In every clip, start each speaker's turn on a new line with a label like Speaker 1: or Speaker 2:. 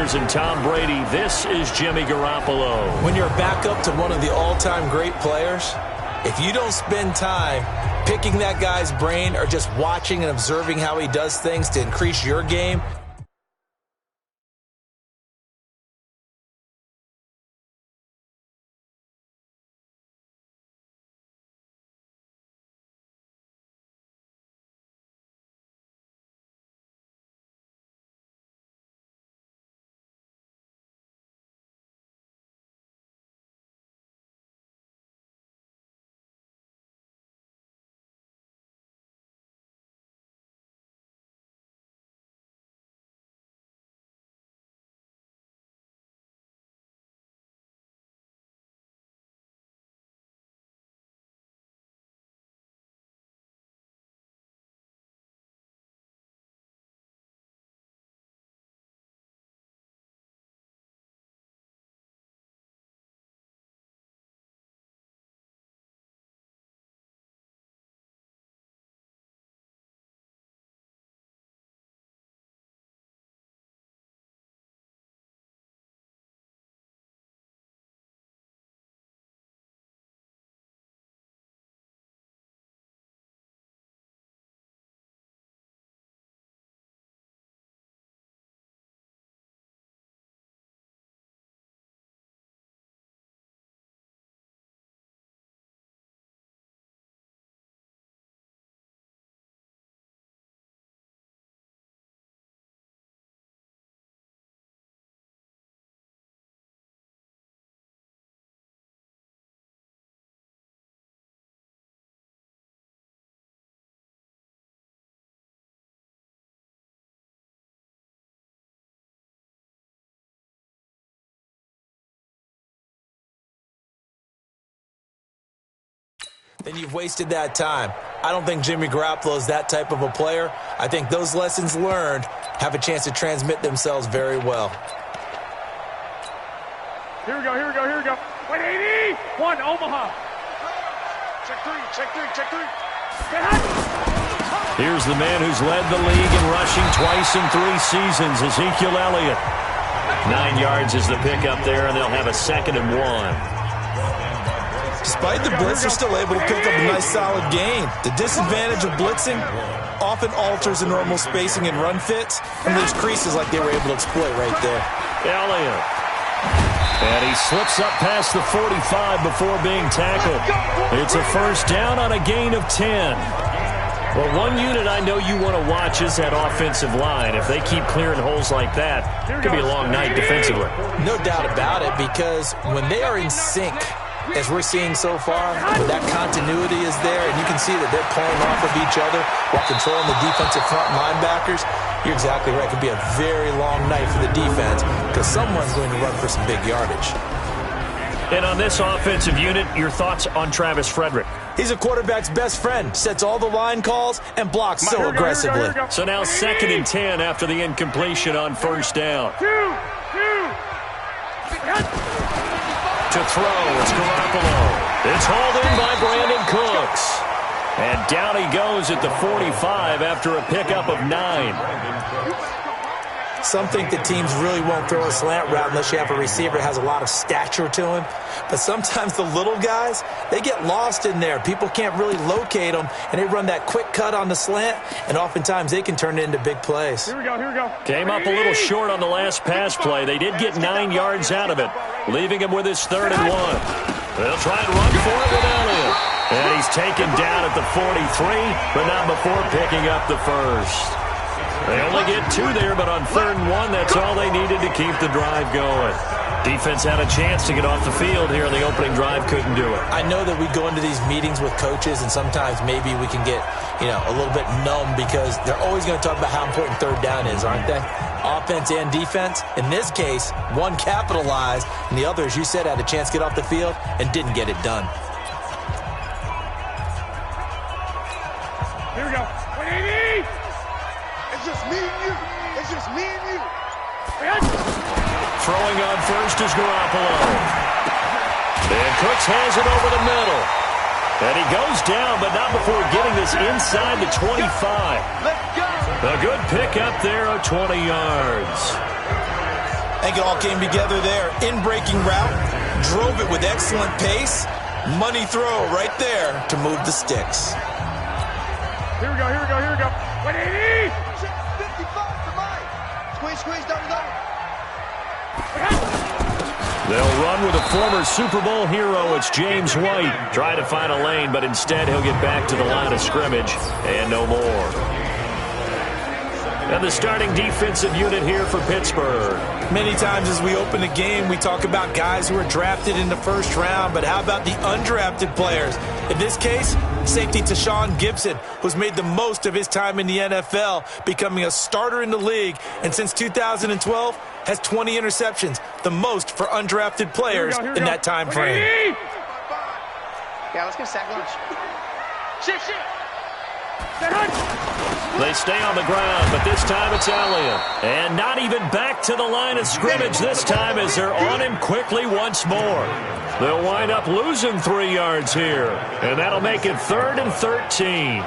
Speaker 1: Rodgers and Tom Brady. This is Jimmy Garoppolo.
Speaker 2: When you're a backup to one of the all-time great players, if you don't spend time picking that guy's brain or just watching and observing how he does things to increase your game, then you've wasted that time. I don't think Jimmy Garoppolo is that type of a player. I think those lessons learned have a chance to transmit themselves very well.
Speaker 3: Here we go. 180, 1 Omaha. Check three.
Speaker 1: Here's the man who's led the league in rushing twice in 3 seasons, Ezekiel Elliott. 9 yards is the pickup there, and they'll have a 2nd and 1.
Speaker 2: Despite the blitz, they're still able to pick up a nice, solid gain. The disadvantage of blitzing often alters the normal spacing and run fits, and leaves creases like they were able to exploit right there.
Speaker 1: Elliott. And he slips up past the 45 before being tackled. It's a 1st down on a gain of 10. Well, one unit I know you want to watch is that offensive line. If they keep clearing holes like that, it could be a long night defensively.
Speaker 2: No doubt about it, because when they are in sync, as we're seeing so far, when that continuity is there, and you can see that they're playing off of each other while controlling the defensive front linebackers, you're exactly right. It could be a very long night for the defense because someone's going to run for some big yardage.
Speaker 1: And on this offensive unit, your thoughts on Travis Frederick?
Speaker 2: He's a quarterback's best friend, sets all the line calls, and blocks so aggressively.
Speaker 1: So now 2nd and 10 after the incompletion on 1st down. To throw, it's Garoppolo. It's hauled in by Brandon Cooks. And down he goes at the 45 after a pickup of 9.
Speaker 2: Some think that teams really won't throw a slant route unless you have a receiver that has a lot of stature to him. But sometimes the little guys, they get lost in there. People can't really locate them, and they run that quick cut on the slant, and oftentimes they can turn it into big plays.
Speaker 3: Here we go.
Speaker 1: Came up a little short on the last pass play. They did get 9 yards out of it, leaving him with his 3rd and 1. They'll try and run for it with Elliott. And he's taken down at the 43, but not before picking up the 1st. They only get 2 there, but on 3rd and 1, that's all they needed to keep the drive going. Defense had a chance to get off the field here on the opening drive, couldn't do it.
Speaker 2: I know that we go into these meetings with coaches, and sometimes maybe we can get, a little bit numb because they're always going to talk about how important 3rd down is, aren't they? Offense and defense. In this case, one capitalized, and the other, as you said, had a chance to get off the field and didn't get it done.
Speaker 3: Here we go. 180. It's just me and you.
Speaker 1: Throwing on 1st is Garoppolo. And Cooks has it over the middle. And he goes down, but not before getting this inside the 25. A good pickup there of 20 yards.
Speaker 2: I think it all came together there. In-breaking route, drove it with excellent pace. Money throw right there to move the sticks.
Speaker 3: Here we go, here we go, here we go. 180! 55 to mine. Squeeze, double.
Speaker 1: They'll run with a former Super Bowl hero. It's James White. Trying to find a lane, but instead he'll get back to the line of scrimmage and no more. And the starting defensive unit here for Pittsburgh.
Speaker 2: Many times as we open the game, we talk about guys who are drafted in the first round, but how about the undrafted players? In this case, safety Tashawn Gibson, who's made the most of his time in the NFL, becoming a starter in the league, and since 2012 has 20 interceptions, the most for undrafted players in that time frame.
Speaker 4: Yeah, let's get sack lunch. Shift.
Speaker 1: They stay on the ground, but this time it's Elliott. And not even back to the line of scrimmage this time as they're on him quickly once more. They'll wind up losing 3 yards here, and that'll make it 3rd and 13.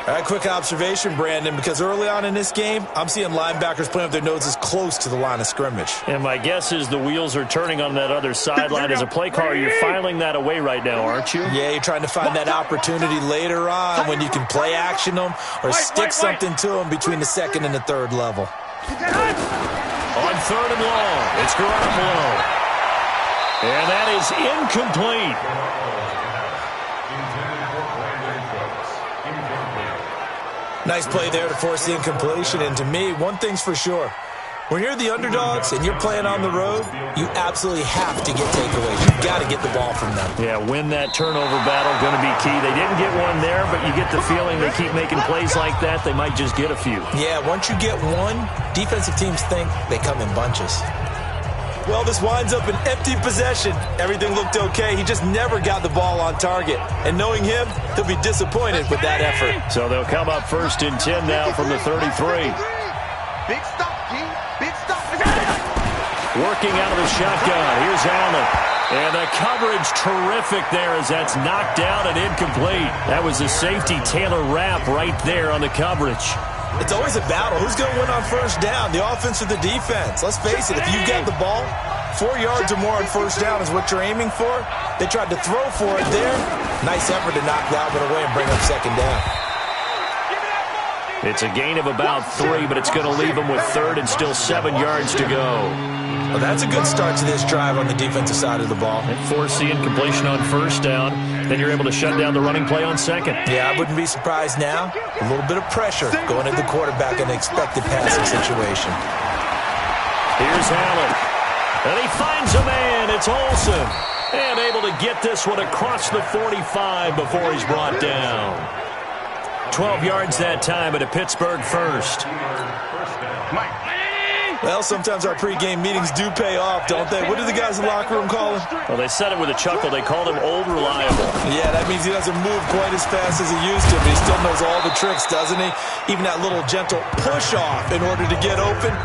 Speaker 2: All right, quick observation, Brandon, because early on in this game, I'm seeing linebackers playing with their noses close to the line of scrimmage.
Speaker 1: And my guess is the wheels are turning on that other sideline. As a play caller, you're filing that away right now, aren't you?
Speaker 2: Yeah, you're trying to find that opportunity later on when you can play action them or stick something to them between the 2nd and the 3rd level.
Speaker 1: On 3rd and long, it's Garoppolo. And that is incomplete.
Speaker 2: Nice play there to force the incompletion. And to me, one thing's for sure. When you're the underdogs and you're playing on the road, you absolutely have to get takeaways. You've got to get the ball from them.
Speaker 1: Yeah, win that turnover battle, going to be key. They didn't get one there, but you get the feeling they keep making plays like that, they might just get a few.
Speaker 2: Yeah, once you get one, defensive teams think they come in bunches. Well, this winds up an empty possession. Everything looked okay. He just never got the ball on target. And knowing him, he'll be disappointed with that effort.
Speaker 1: So they'll come up 1st and 10 now from the 33.
Speaker 3: Big stop, G. Big stop.
Speaker 1: Working out of the shotgun. Here's Allen. And the coverage terrific there as that's knocked down and incomplete. That was a safety Taylor Rapp right there on the coverage.
Speaker 2: It's always a battle. Who's going to win on 1st down, the offense or the defense? Let's face it, if you've got the ball, 4 yards or more on 1st down is what you're aiming for. They tried to throw for it there. Nice effort to knock that one away and bring up 2nd down.
Speaker 1: It's a gain of about 3, but it's going to leave them with 3rd and still 7 yards to go.
Speaker 2: Well, that's a good start to this drive on the defensive side of the ball.
Speaker 1: And force the incompletion on 1st down. Then you're able to shut down the running play on 2nd.
Speaker 2: Yeah, I wouldn't be surprised now. A little bit of pressure going at the quarterback in an expected passing situation.
Speaker 1: Here's Allen. And he finds a man. It's Olsen. And able to get this one across the 45 before he's brought down. 12 yards that time at a Pittsburgh 1st.
Speaker 2: Well, sometimes our pregame meetings do pay off, don't they? What do the guys in the locker room call him?
Speaker 1: Well, they said it with a chuckle. They called him Old Reliable.
Speaker 2: Yeah, that means he doesn't move quite as fast as he used to, but he still knows all the tricks, doesn't he? Even that little gentle push-off in order to get open,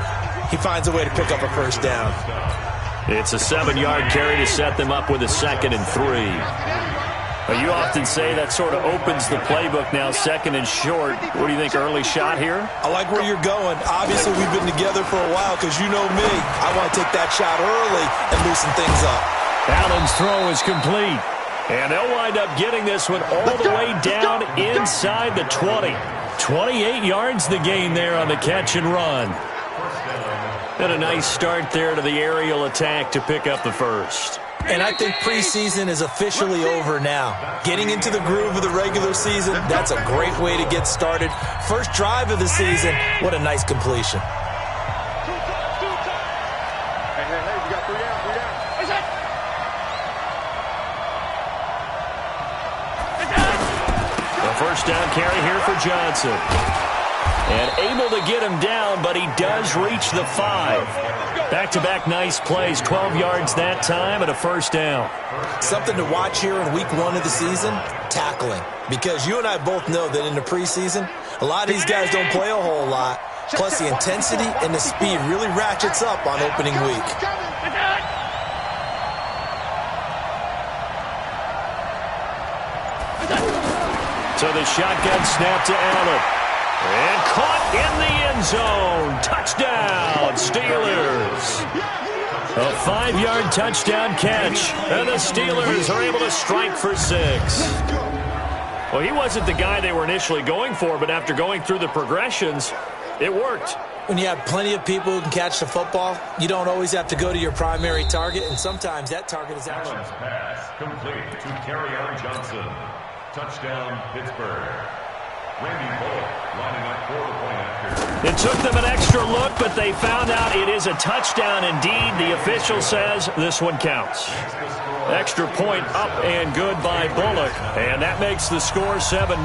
Speaker 2: he finds a way to pick up a 1st down.
Speaker 1: It's a 7-yard carry to set them up with a 2nd and 3. You often say that sort of opens the playbook now, 2nd and short. What do you think, early shot here?
Speaker 2: I like where you're going. Obviously, we've been together for a while because you know me. I want to take that shot early and loosen things up.
Speaker 1: Allen's throw is complete. And they'll wind up getting this one all the way down inside the 20. 28 yards the gain there on the catch and run. And a nice start there to the aerial attack to pick up the 1st.
Speaker 2: And I think preseason is officially over now. Getting into the groove of the regular season, that's a great way to get started. First drive of the season, what a nice completion.
Speaker 3: Hey, we got 3 down.
Speaker 1: The 1st down carry here for Johnson. And able to get him down, but he does reach the 5. Back-to-back nice plays, 12 yards that time and a 1st down.
Speaker 2: Something to watch here in week 1 of the season, tackling. Because you and I both know that in the preseason, a lot of these guys don't play a whole lot. Plus the intensity and the speed really ratchets up on opening week.
Speaker 1: So the shotgun snap to Allen. And caught in the end zone. Touchdown, Steelers. A 5-yard touchdown catch. And the Steelers are able to strike for 6. Well, he wasn't the guy they were initially going for, but after going through the progressions, it worked.
Speaker 2: When you have plenty of people who can catch the football, you don't always have to go to your primary target, and sometimes that target is actually...
Speaker 5: Pass complete to Kerryon Johnson. Touchdown, Pittsburgh. Randy Bullock lining up for the point after.
Speaker 1: It took them an extra look, but they found out it is a touchdown indeed. The official says this one counts. Extra point up and good by Bullock, and that makes the score 7-0.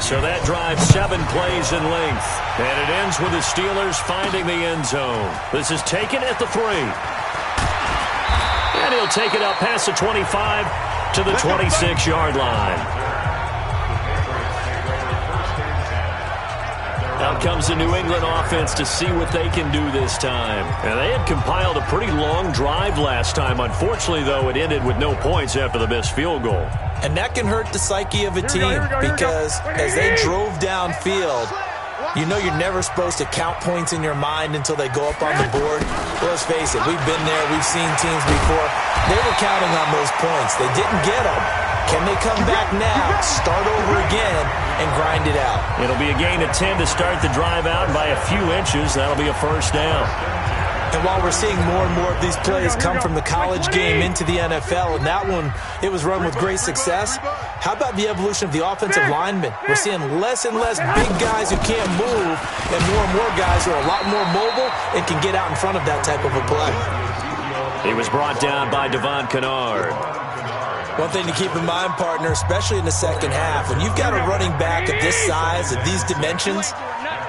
Speaker 1: So that drives 7 plays in length, and it ends with the Steelers finding the end zone. This is taken at the 3. And he'll take it up past the 25 to the 26-yard line. Out comes the New England offense to see what they can do this time. And they had compiled a pretty long drive last time. Unfortunately, though, it ended with no points after the missed field goal.
Speaker 2: And that can hurt the psyche of a team because as they drove downfield, you know you're never supposed to count points in your mind until they go up on the board. Well, let's face it, we've been there. We've seen teams before. They were counting on those points. They didn't get them. Can they come back now, start over again, and grind it out?
Speaker 1: It'll be a gain of 10 to start the drive out by a few inches. That'll be a first down.
Speaker 2: And while we're seeing more and more of these plays come from the college game into the NFL, and that one, it was run with great success, how about the evolution of the offensive linemen? We're seeing less and less big guys who can't move and more guys who are a lot more mobile and can get out in front of that type of a play.
Speaker 1: He was brought down by Devon Kennard.
Speaker 2: One thing to keep in mind, partner, especially in the second half, when you've got a running back of this size, of these dimensions,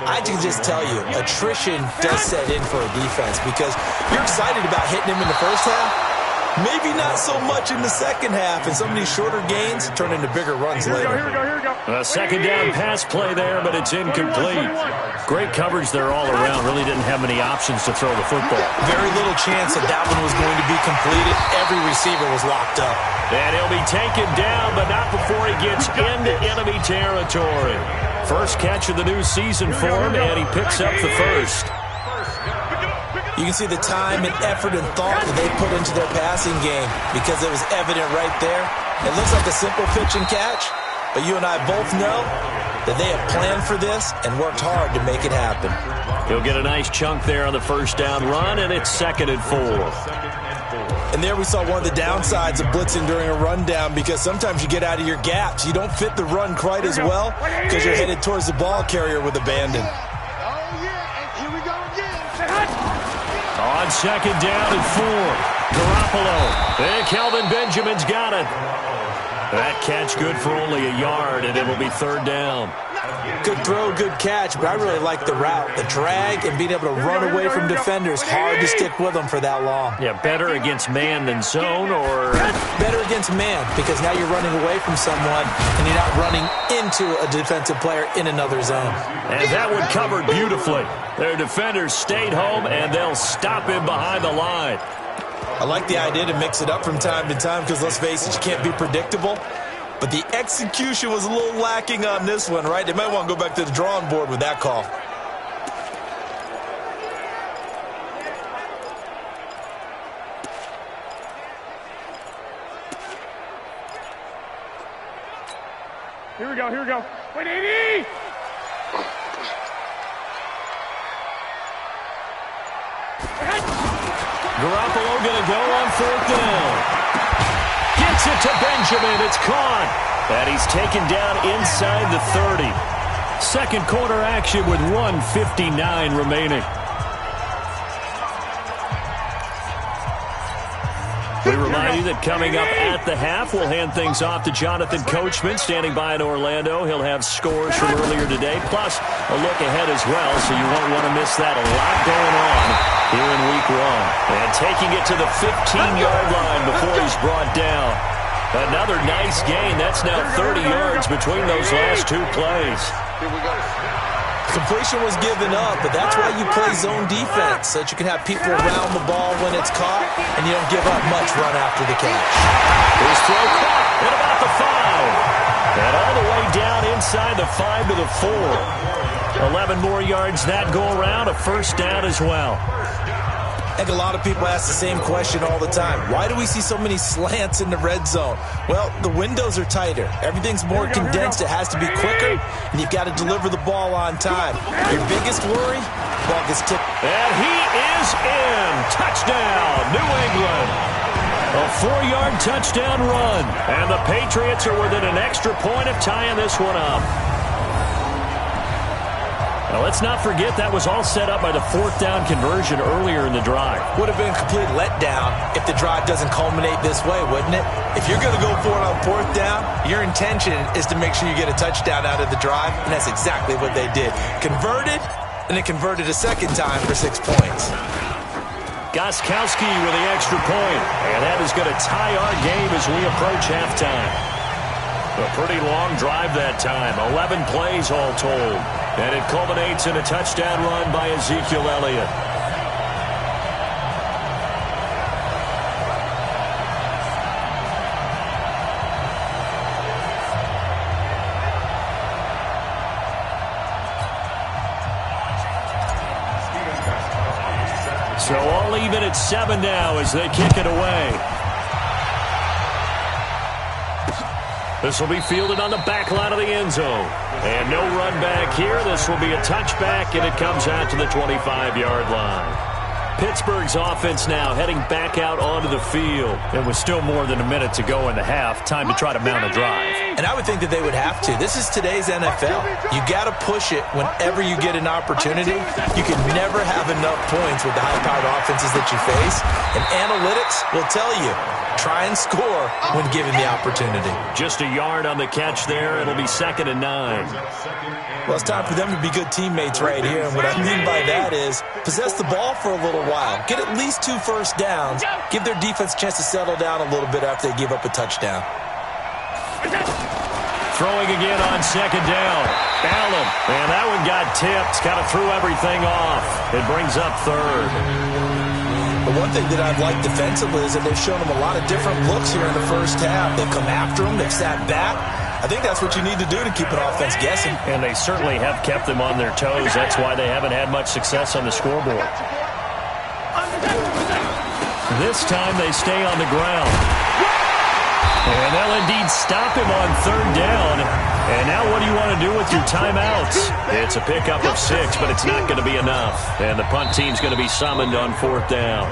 Speaker 2: I can just tell you, attrition does set in for a defense because you're excited about hitting him in the first half. Maybe not so much in the second half, and some of these shorter gains turn into bigger runs later.
Speaker 1: A second down pass play there, but it's incomplete. Great coverage there all around. Really didn't have many options to throw the football.
Speaker 2: Very little chance that one was going to be completed. Every receiver was locked up.
Speaker 1: And he'll be taken down, but not before he gets into enemy territory. First catch of the new season for him, and he picks up the first.
Speaker 2: You can see the time and effort and thought that they put into their passing game because it was evident right there. It looks like a simple pitch and catch, but you and I both know that they have planned for this and worked hard to make it happen.
Speaker 1: He'll get a nice chunk there on the first down run, and it's 2nd and 4.
Speaker 2: And there we saw one of the downsides of blitzing during a rundown because sometimes you get out of your gaps. You don't fit the run quite as well because you're headed towards the ball carrier with abandon.
Speaker 1: On second down and 4, Garoppolo. And Kelvin Benjamin's got it. That catch good for only a yard, and it'll be 3rd down.
Speaker 2: Good throw, good catch, but I really like the route. The drag and being able to run away from defenders. Hard to stick with them for that long.
Speaker 1: Yeah, better against man than zone, or?
Speaker 2: Better against man, because now you're running away from someone, and you're not running into a defensive player in another zone.
Speaker 1: And that one covered beautifully. Their defenders stayed home, and they'll stop him behind the line.
Speaker 2: I like the idea to mix it up from time to time, because let's face it, you can't be predictable. But the execution was a little lacking on this one, right? They might want to go back to the drawing board with that call.
Speaker 3: Here we go, here we go. 180!
Speaker 1: Garoppolo going to go on 4th down. Gets it to Benjamin. It's caught. And he's taken down inside the 30. Second quarter action with 1:59 remaining. We remind you that coming up at the half, we'll hand things off to Jonathan Coachman, standing by in Orlando. He'll have scores from earlier today, plus a look ahead as well, so you won't want to miss that. A lot going on here in week 1. And taking it to the 15-yard line before he's brought down. Another nice gain. That's now 30 yards between those last 2 plays.
Speaker 4: Here we go.
Speaker 2: Completion was given up, but that's why you play zone defense, so that you can have people around the ball when it's caught, and you don't give up much run after the catch.
Speaker 1: His throw caught at about the 5. And all the way down inside the 5 to the 4. 11 more yards that go around, a first down as well.
Speaker 2: I think a lot of people ask the same question all the time. Why do we see so many slants in the red zone? Well, the windows are tighter. Everything's more condensed. It has to be quicker, and you've got to deliver the ball on time. Your biggest worry, ball gets tipped.
Speaker 1: And he is in. Touchdown, New England. A 4-yard touchdown run. And the Patriots are within an extra point of tying this one up. Now, let's not forget that was all set up by the 4th down conversion earlier in the drive.
Speaker 2: Would have been a complete letdown if the drive doesn't culminate this way, wouldn't it? If you're going to go for it on 4th down, your intention is to make sure you get a touchdown out of the drive, and that's exactly what they did. Converted, and they converted a second time for 6 points.
Speaker 1: Gostkowski with the extra point, and that is going to tie our game as we approach halftime. A pretty long drive that time, 11 plays all told. And it culminates in a touchdown run by Ezekiel Elliott. So all even at 7 now as they kick it away. This will be fielded on the back line of the end zone. And no run back here. This will be a touchback, and it comes out to the 25-yard line. Pittsburgh's offense now heading back out onto the field. And with still more than a minute to go in the half, time to try to mount a drive.
Speaker 2: And I would think that they would have to. This is today's NFL. You got to push it whenever you get an opportunity. You can never have enough points with the high-powered offenses that you face. And analytics will tell you, try and score when given the opportunity.
Speaker 1: Just a yard on the catch there. It'll be 2nd and 9.
Speaker 2: Well, it's time for them to be good teammates right here. And what I mean by that is possess the ball for a little while. Get at least 2 first downs. Give their defense a chance to settle down a little bit after they give up a touchdown.
Speaker 1: Throwing again on 2nd down. Allen. And that one got tipped. Kind of threw everything off. It brings up 3rd.
Speaker 2: The one thing that I've liked defensively is that they've shown them a lot of different looks here in the first half. They've come after them. They've sat back. I think that's what you need to do to keep an offense guessing.
Speaker 1: And they certainly have kept them on their toes. That's why they haven't had much success on the scoreboard. This time they stay on the ground. And they'll indeed stop him on 3rd down. And now what do you want to do with your timeouts? It's a pickup of 6, but it's not going to be enough. And the punt team's going to be summoned on 4th down.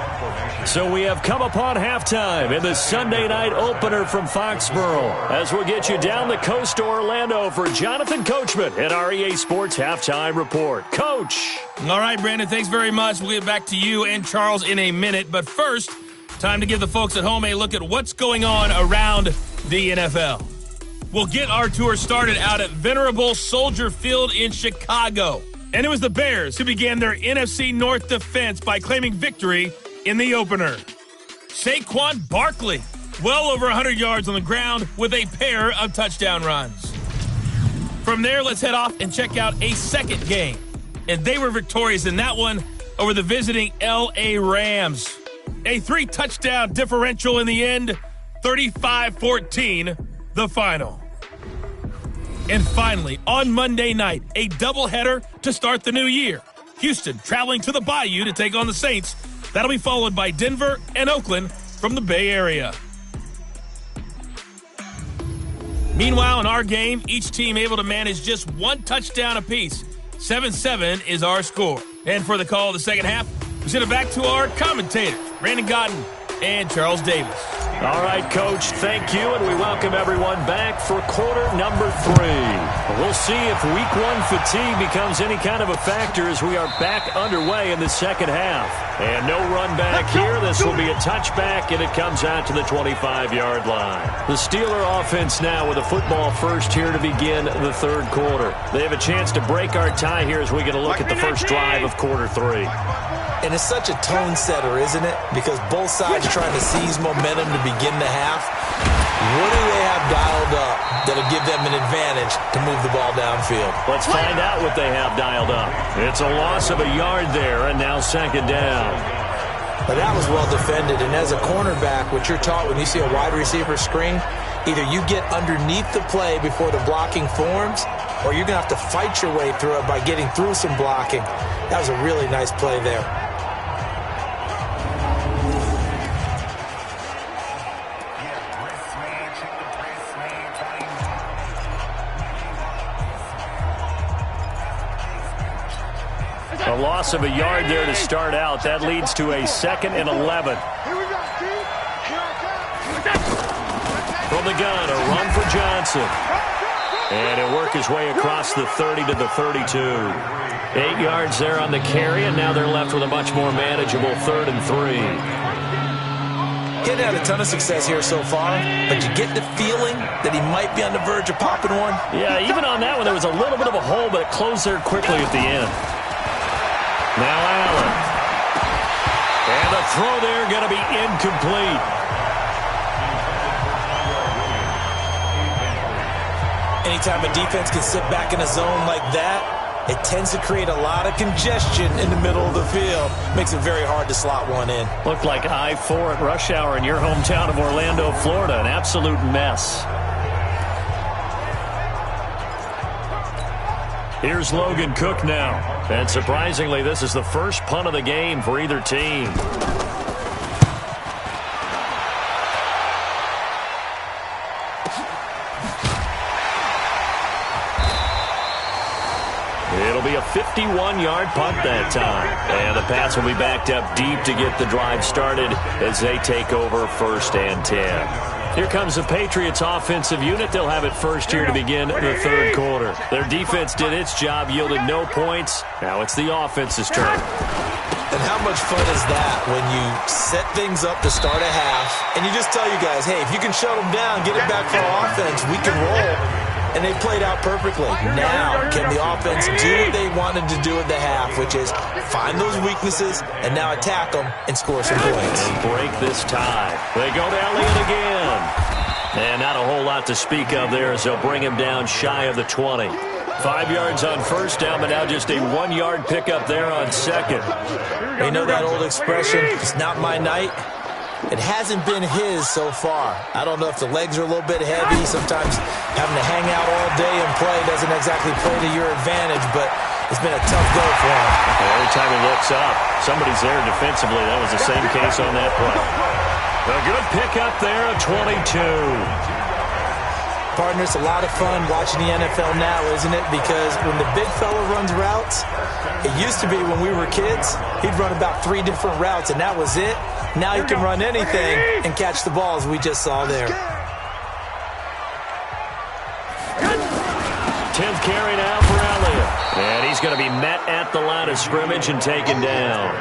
Speaker 1: So we have come upon halftime in the Sunday night opener from Foxborough as we'll get you down the coast to Orlando for Jonathan Coachman at our EA Sports Halftime Report. Coach.
Speaker 6: All right, Brandon, thanks very much. We'll get back to you and Charles in a minute. But first, time to give the folks at home a look at what's going on around the NFL. We'll get our tour started out at venerable Soldier Field in Chicago. And it was the Bears who began their NFC North defense by claiming victory in the opener. Saquon Barkley, well over 100 yards on the ground with a pair of touchdown runs. From there, let's head off and check out a second game. And they were victorious in that one over the visiting L.A. Rams. A 3-touchdown differential in the end, 35-14, the final. And finally, on Monday night, a doubleheader to start the new year. Houston traveling to the Bayou to take on the Saints. That'll be followed by Denver and Oakland from the Bay Area. Meanwhile, in our game, each team able to manage just 1 touchdown apiece. 7-7 is our score. And for the call of the second half, we send it back to our commentators, Brandon Godden and Charles Davis.
Speaker 1: All right, Coach, thank you, and we welcome everyone back for quarter number 3. We'll see if week 1 fatigue becomes any kind of a factor as we are back underway in the second half. And no run back here. This will be a touchback, and it comes out to the 25-yard line. The Steeler offense now with a football first here to begin the third quarter. They have a chance to break our tie here as we get a look at the first drive of quarter 3.
Speaker 2: And it's such a tone setter, isn't it? Because both sides are trying to seize momentum to begin the half. What do they have dialed up that'll give them an advantage to move the ball downfield?
Speaker 1: Let's find out what they have dialed up. It's a loss of a yard there, and now second down.
Speaker 2: But that was well defended. And as a cornerback, what you're taught when you see a wide receiver screen, either you get underneath the play before the blocking forms, or you're going to have to fight your way through it by getting through some blocking. That was a really nice play there.
Speaker 1: loss of a yard there to start out. That leads to a 2nd and 11. From the gun, a run for Johnson. And he'll work his way across the 30 to the 32. 8 yards there on the carry, and now they're left with a much more manageable 3rd and 3.
Speaker 2: Getting had a ton of success here so far, but you get the feeling that he might be on the verge of popping one.
Speaker 1: Yeah, even on that one, there was a little bit of a hole, but it closed there quickly at the end. Now Allen. And the throw there going to be incomplete.
Speaker 2: Anytime a defense can sit back in a zone like that, it tends to create a lot of congestion in the middle of the field. Makes it very hard to slot one in.
Speaker 1: Looked like I-4 at rush hour in your hometown of Orlando, Florida. An absolute mess. Here's Logan Cook now. And surprisingly, this is the first punt of the game for either team. It'll be a 51-yard punt that time. And the Pats will be backed up deep to get the drive started as they take over 1st and 10. Here comes the Patriots offensive unit. They'll have it first here to begin the 3rd quarter. Their defense did its job, yielded no points. Now it's the offense's turn.
Speaker 2: And how much fun is that when you set things up to start a half and you just tell you guys, hey, if you can shut them down, get it back for our offense, we can roll. And they played out perfectly. Now, can the offense do what they wanted to do at the half, which is find those weaknesses and now attack them and score some points.
Speaker 1: And break this tie. They go to Elliott again. And not a whole lot to speak of there as they'll bring him down shy of the 20. 5 yards on 1st down, but now just a 1-yard pickup there on 2nd.
Speaker 2: You know that old expression, it's not my night? It hasn't been his so far. I don't know if the legs are a little bit heavy. Sometimes having to hang out all day and play doesn't exactly play to your advantage, but it's been a tough go for him.
Speaker 1: Every time he looks up, somebody's there defensively. That was the same case on that play. A good pickup there, a 22.
Speaker 2: Partner, it's a lot of fun watching the NFL now, isn't it? Because when the big fella runs routes, it used to be when we were kids, he'd run about 3 different routes, and that was it. Now you can run anything and catch the balls we just saw there.
Speaker 1: 10th carry now for Elliott. And he's going to be met at the line of scrimmage and taken down.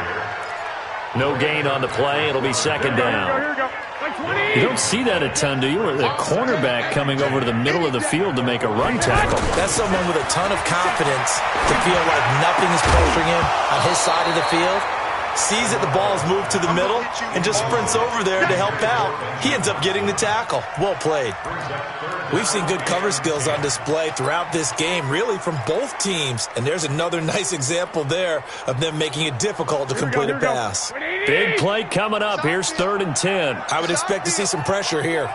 Speaker 1: No gain on the play. It'll be 2nd down. You don't see that a ton, do you? Or the cornerback coming over to the middle of the field to make a run tackle.
Speaker 2: That's someone with a ton of confidence to feel like nothing is pressuring him on his side of the field. Sees that the ball's moved to the middle and just sprints over there to help out. He ends up getting the tackle. Well played. We've seen good cover skills on display throughout this game, really from both teams. And there's another nice example there of them making it difficult to complete a pass.
Speaker 1: Big play coming up. Here's 3rd and 10.
Speaker 2: I would expect to see some pressure here.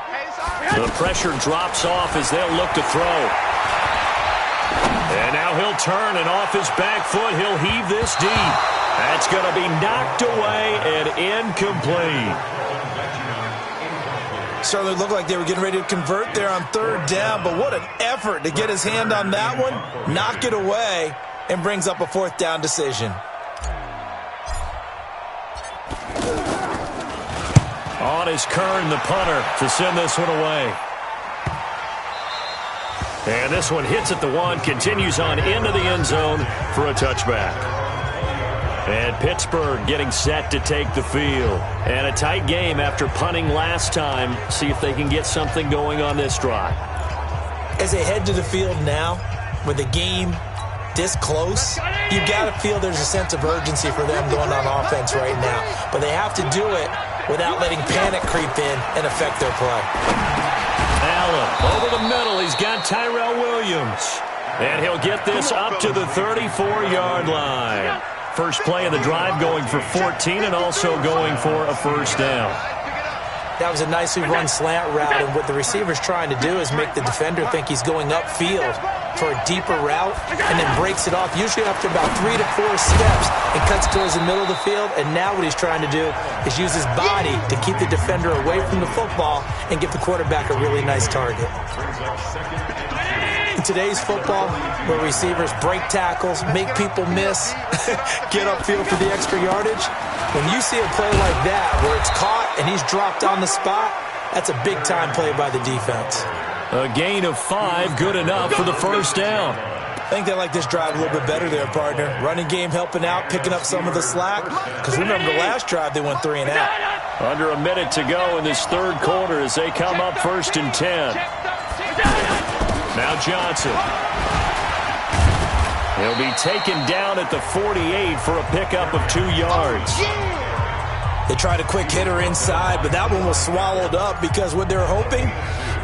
Speaker 1: The pressure drops off as they'll look to throw. And now he'll turn, and off his back foot, he'll heave this deep. That's going to be knocked away and incomplete.
Speaker 2: Certainly looked like they were getting ready to convert there on 3rd down, but what an effort to get his hand on that one, knock it away, and brings up a 4th down decision.
Speaker 1: On is Kern, the punter, to send this one away. And this one hits at the 1, continues on into the end zone for a touchback. And Pittsburgh getting set to take the field. And a tight game after punting last time. See if they can get something going on this drive.
Speaker 2: As they head to the field now, with the game this close, you've got to feel there's a sense of urgency for them going on offense right now. But they have to do it without letting panic creep in and affect their play.
Speaker 1: Allen over the middle. He's got Tyrell Williams. And he'll get this up to the 34-yard line. First play of the drive going for 14 and also going for a 1st down.
Speaker 2: That was a nicely run slant route, and what the receiver's trying to do is make the defender think he's going upfield for a deeper route and then breaks it off, usually after about 3 to 4 steps, and cuts towards the middle of the field. And now what he's trying to do is use his body to keep the defender away from the football and give the quarterback a really nice target. In today's football, where receivers break tackles, make people miss, get upfield for the extra yardage, when you see a play like that where it's caught and he's dropped on the spot, that's a big-time play by the defense.
Speaker 1: A gain of 5, good enough for the first down.
Speaker 2: I think they like this drive a little bit better there, partner. Running game helping out, picking up some of the slack. Because remember, the last drive they went 3 and out.
Speaker 1: Under a minute to go in this third quarter as they come up 1st and 10. Now Johnson. He'll be taken down at the 48 for a pickup of 2 yards.
Speaker 2: They tried a quick hitter inside, but that one was swallowed up because what they're hoping,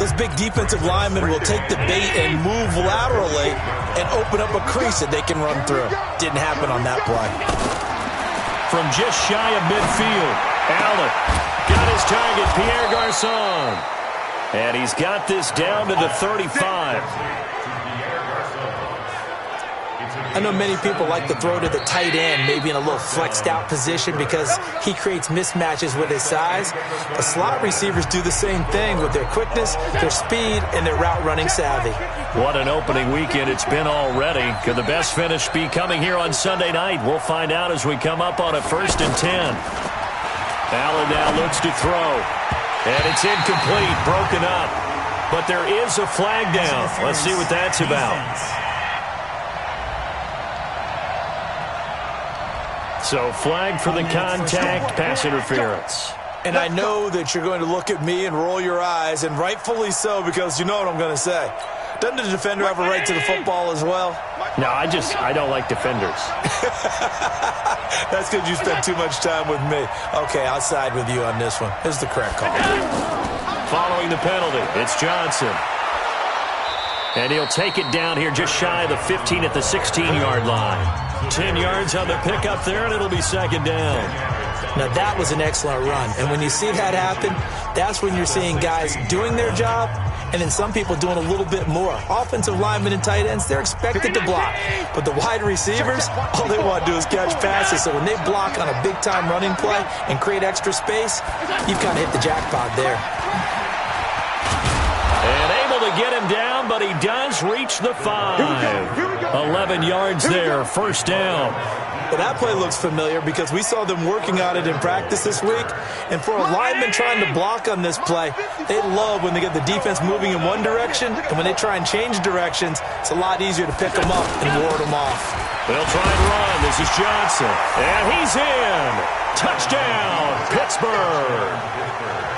Speaker 2: those big defensive linemen will take the bait and move laterally and open up a crease that they can run through. Didn't happen on that play.
Speaker 1: From just shy of midfield, Allen got his target, Pierre Garçon. And he's got this down to the 35.
Speaker 2: I know many people like to throw to the tight end, maybe in a little flexed out position because he creates mismatches with his size. The slot receivers do the same thing with their quickness, their speed, and their route running savvy.
Speaker 1: What an opening weekend it's been already. Could the best finish be coming here on Sunday night? We'll find out as we come up on a 1st and 10. Allen now looks to throw. And it's incomplete, broken up. But there is a flag down. Let's see what that's about. So flag for the contact, pass interference.
Speaker 2: And I know that you're going to look at me and roll your eyes, and rightfully so, because you know what I'm going to say. Doesn't the defender have a right to the football as well?
Speaker 1: No, I don't like defenders.
Speaker 2: That's because you spend too much time with me. Okay, I'll side with you on this one. This is the correct call.
Speaker 1: Following the penalty, it's Johnson. And he'll take it down here just shy of the 15 at the 16-yard line. 10 yards on the pickup there, and it'll be 2nd down.
Speaker 2: Now, that was an excellent run. And when you see that happen, that's when you're seeing guys doing their job and then some people doing a little bit more. Offensive linemen and tight ends, they're expected to block. But the wide receivers, all they want to do is catch passes. So when they block on a big-time running play and create extra space, you've kind of hit the jackpot there.
Speaker 1: And able to get him down, but he does reach the 5. 11 yards there, 1st down.
Speaker 2: Well, that play looks familiar because we saw them working on it in practice this week. And for a lineman trying to block on this play, they love when they get the defense moving in one direction. And when they try and change directions, it's a lot easier to pick them up and ward them off.
Speaker 1: They'll try and run. This is Johnson. And he's in. Touchdown, Pittsburgh.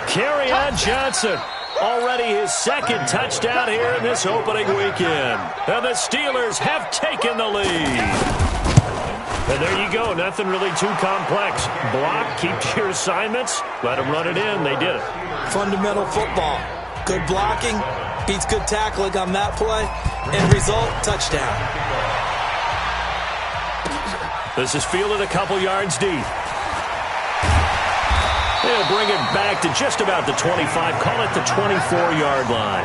Speaker 1: Kerryon Johnson. Already his 2nd touchdown here in this opening weekend. And the Steelers have taken the lead. And there you go. Nothing really too complex. Block, keep to your assignments, let them run it in. They did it.
Speaker 2: Fundamental football. Good blocking, beats good tackling on that play. End result, touchdown.
Speaker 1: This is fielded a couple yards deep. They'll bring it back to just about the 25. Call it the 24-yard line.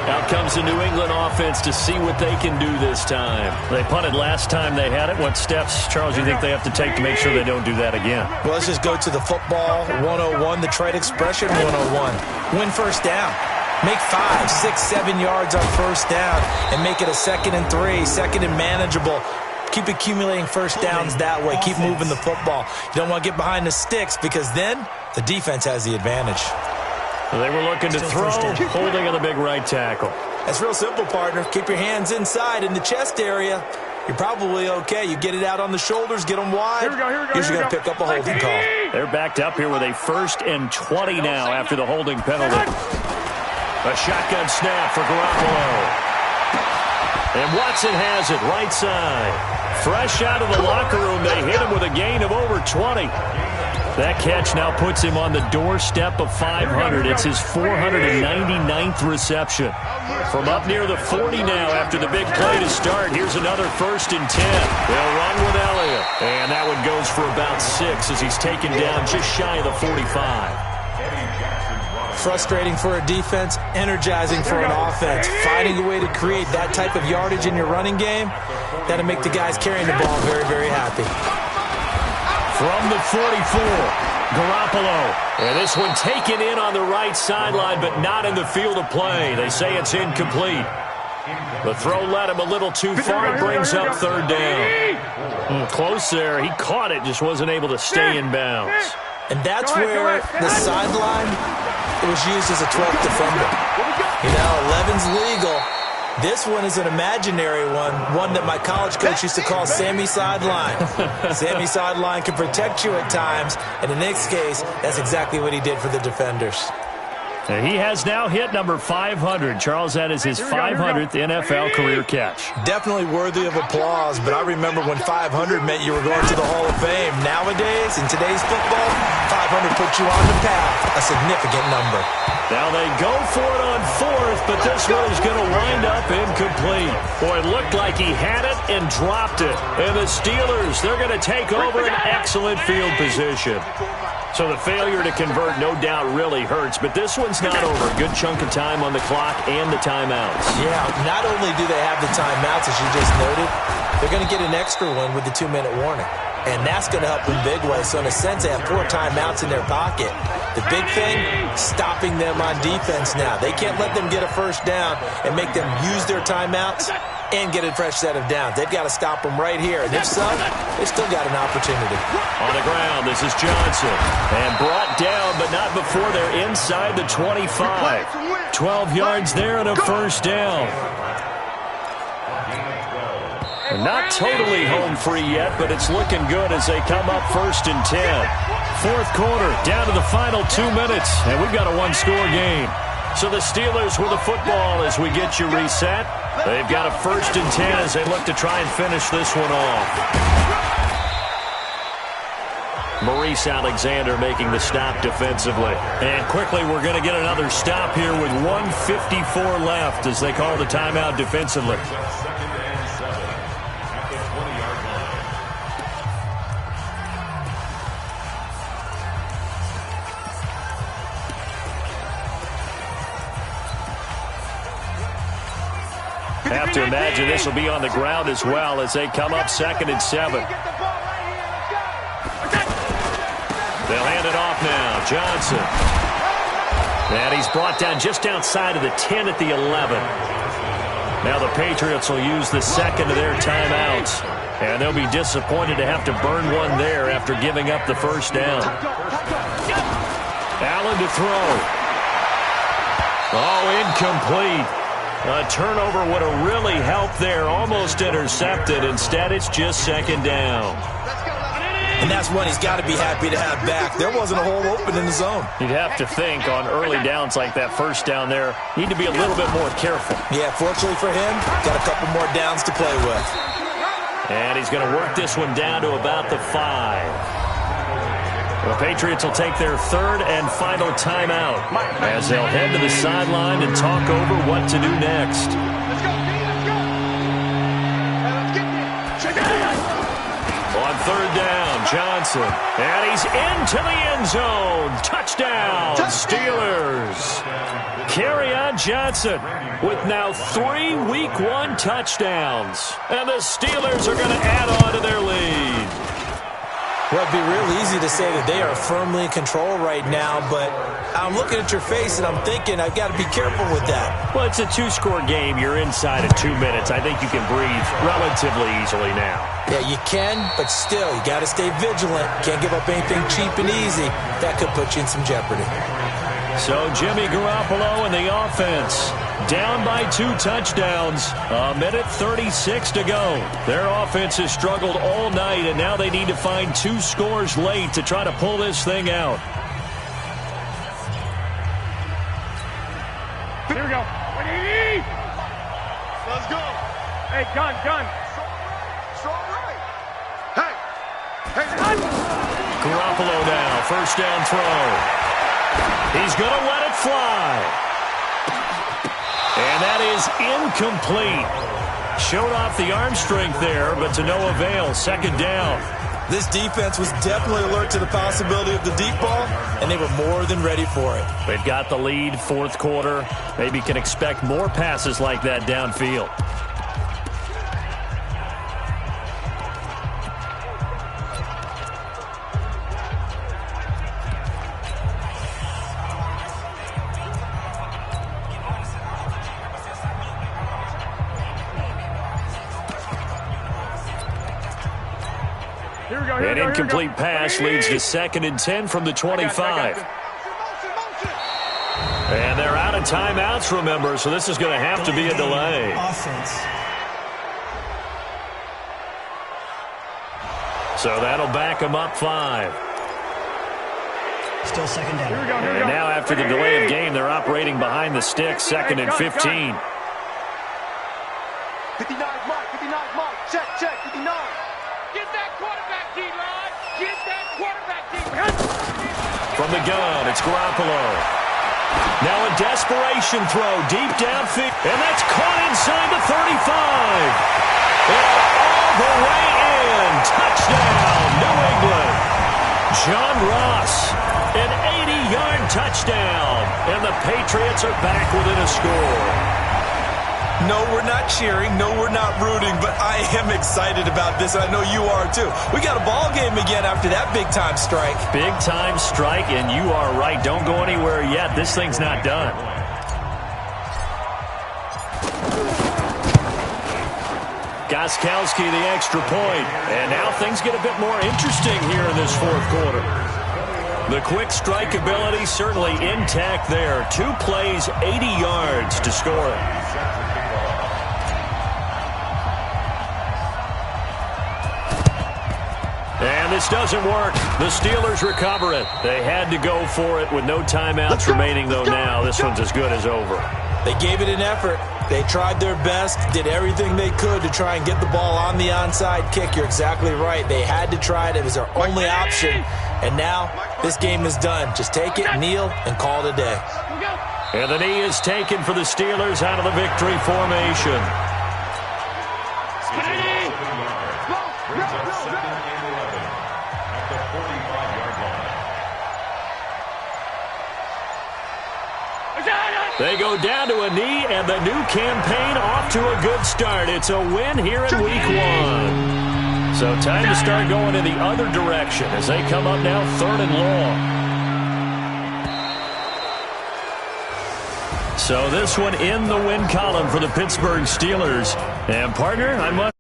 Speaker 1: Out comes the New England offense to see what they can do this time. They punted last time they had it. What steps, Charles, you think they have to take to make sure they don't do that again?
Speaker 2: Well, let's just go to the football 101, the trade expression 101. Win 1st down. Make 5, 6, 7 yards on 1st down and make it a 2nd and 3, 2nd and manageable. Keep accumulating 1st downs that way. Keep moving the football. You don't want to get behind the sticks because then the defense has the advantage.
Speaker 1: They were looking to throw, holding on the big right tackle.
Speaker 2: That's real simple, partner. Keep your hands inside in the chest area. You're probably okay. You get it out on the shoulders, get them wide. Usually going to pick up a holding call.
Speaker 1: They're backed up here with a 1st and 20 now after the holding penalty. A shotgun snap for Garoppolo. And Watson has it right side. Fresh out of the locker room, they hit him with a gain of over 20. That catch now puts him on the doorstep of 500. It's his 499th reception. From up near the 40 now after the big play to start, here's another 1st and 10. They'll run with Elliott. And that one goes for about 6 as he's taken down just shy of the 45.
Speaker 2: Frustrating for a defense, energizing for an offense. Finding a way to create that type of yardage in your running game, that'll make the guys carrying the ball very, very happy.
Speaker 1: From the 44, Garoppolo. And this one taken in on the right sideline, but not in the field of play. They say it's incomplete. The throw led him a little too far. Brings up third down. Close there. He caught it, just wasn't able to stay in bounds.
Speaker 2: And that's where the sideline was used as a 12th defender. You know, 11's legal. This one is an imaginary one that my college coach used to call Sammy Sideline. Sammy Sideline can protect you at times, and in this case, that's exactly what he did for the defenders.
Speaker 1: He has now hit number 500. Charles, that is his 500th NFL career catch.
Speaker 2: Definitely worthy of applause, but I remember when 500 meant you were going to the Hall of Fame. Nowadays, in today's football, 500 puts you on the path, a significant number.
Speaker 1: Now they go for it on fourth, but this one is going to wind up incomplete. Boy, it looked like he had it and dropped it. And the Steelers, they're going to take over an excellent field position. So the failure to convert, no doubt, really hurts. But this one's not over. Good chunk of time on the clock and the timeouts.
Speaker 2: Yeah, not only do they have the timeouts, as you just noted, they're going to get an extra one with the 2-minute warning. And that's going to help in big ways. So in a sense, they have 4 timeouts in their pocket. The big thing, stopping them on defense now. They can't let them get a first down and make them use their timeouts and get a fresh set of downs. They've got to stop them right here. And if so, they've still got an opportunity.
Speaker 1: On the ground, this is Johnson. And brought down, but not before they're inside the 25. 12 yards there and a first down. And not totally home free yet, but it's looking good as they come up 1st and 10. Fourth quarter, down to the final 2 minutes, and we've got a one-score game. So the Steelers with the football as we get you reset. They've got a 1st and 10 as they look to try and finish this one off. Maurice Alexander making the stop defensively. And quickly, we're going to get another stop here with 1:54 left as they call the timeout defensively. Have to imagine this will be on the ground as well as they come up 2nd and 7. They'll hand it off now. Johnson. And he's brought down just outside of the 10 at the 11. Now the Patriots will use the second of their timeouts. And they'll be disappointed to have to burn one there after giving up the first down. Allen to throw. Oh, incomplete. A turnover would have really helped there. Almost intercepted. Instead, it's just 2nd down.
Speaker 2: And that's one he's got to be happy to have back. There wasn't a hole open in the zone.
Speaker 1: You'd have to think on early downs like that first down there, need to be a little bit more careful.
Speaker 2: Yeah, fortunately for him, got a couple more downs to play with.
Speaker 1: And he's going to work this one down to about the 5. The Patriots will take their 3rd and final timeout as they'll head to the sideline and talk over what to do next.
Speaker 3: Let's go, let's go. Check it out.
Speaker 1: On 3rd down, Johnson. And he's into the end zone. Touchdown, Steelers. Kerryon Johnson with now 3 Week 1 touchdowns. And the Steelers are going to add on to their lead.
Speaker 2: Well, it'd be real easy to say that they are firmly in control right now, but I'm looking at your face and I'm thinking I've got to be careful with that.
Speaker 1: Well, it's a 2-score game. You're inside of 2 minutes. I think you can breathe relatively easily now.
Speaker 2: Yeah, you can, but still, you got to stay vigilant. Can't give up anything cheap and easy. That could put you in some jeopardy.
Speaker 1: So Jimmy Garoppolo and the offense down by 2 touchdowns. 1:36 to go. Their offense has struggled all night, and now they need to find 2 scores late to try to pull this thing out.
Speaker 3: Here we go. Let's go. Hey, gun. Strong right. Hey, gun.
Speaker 1: Garoppolo now, 1st down throw. He's going to let it fly. And that is incomplete. Showed off the arm strength there, but to no avail. 2nd down.
Speaker 2: This defense was definitely alert to the possibility of the deep ball, and they were more than ready for it.
Speaker 1: They've got the lead, 4th quarter. Maybe can expect more passes like that downfield. An incomplete pass leads to 2nd and 10 from the 25. And they're out of timeouts, remember, so this is going to have to be a delay.
Speaker 7: Offense.
Speaker 1: So that'll back them up 5.
Speaker 7: Still 2nd down.
Speaker 1: And now after the delay of game, they're operating behind the sticks, 2nd and 15.
Speaker 3: 59, Mike. 59, Mike. Check, 59.
Speaker 8: Get that quarterback, D-line. Get that quarterback, D-line.
Speaker 1: From the gun, it's Garoppolo. Now a desperation throw deep downfield, and that's caught inside the 35. And all the way in. Touchdown, New England. John Ross, an 80-yard touchdown, and the Patriots are back within a score.
Speaker 2: No, we're not cheering. No, we're not rooting, but I am excited about this. I know you are, too. We got a ball game again after that big-time strike.
Speaker 1: Big-time strike, and you are right. Don't go anywhere yet. This thing's not done. Gostkowski, the extra point. And now things get a bit more interesting here in this 4th quarter. The quick strike ability certainly intact there. 2 plays, 80 yards to score it. And this doesn't work. The Steelers recover it. They had to go for it with no timeouts remaining, though now. This one's as good as over.
Speaker 2: They gave it an effort. They tried their best, did everything they could to try and get the ball on the onside kick. You're exactly right. They had to try it. It was their only option. And now this game is done. Just take it, kneel, and call it a day.
Speaker 1: And the knee is taken for the Steelers out of the victory formation.
Speaker 5: Brings up 2nd and 11 at the 45-yard line.
Speaker 1: They go down to a knee, and the new campaign off to a good start. It's a win here in Week 1. So time to start going in the other direction as they come up now 3rd and long. So this one in the win column for the Pittsburgh Steelers. And partner, I must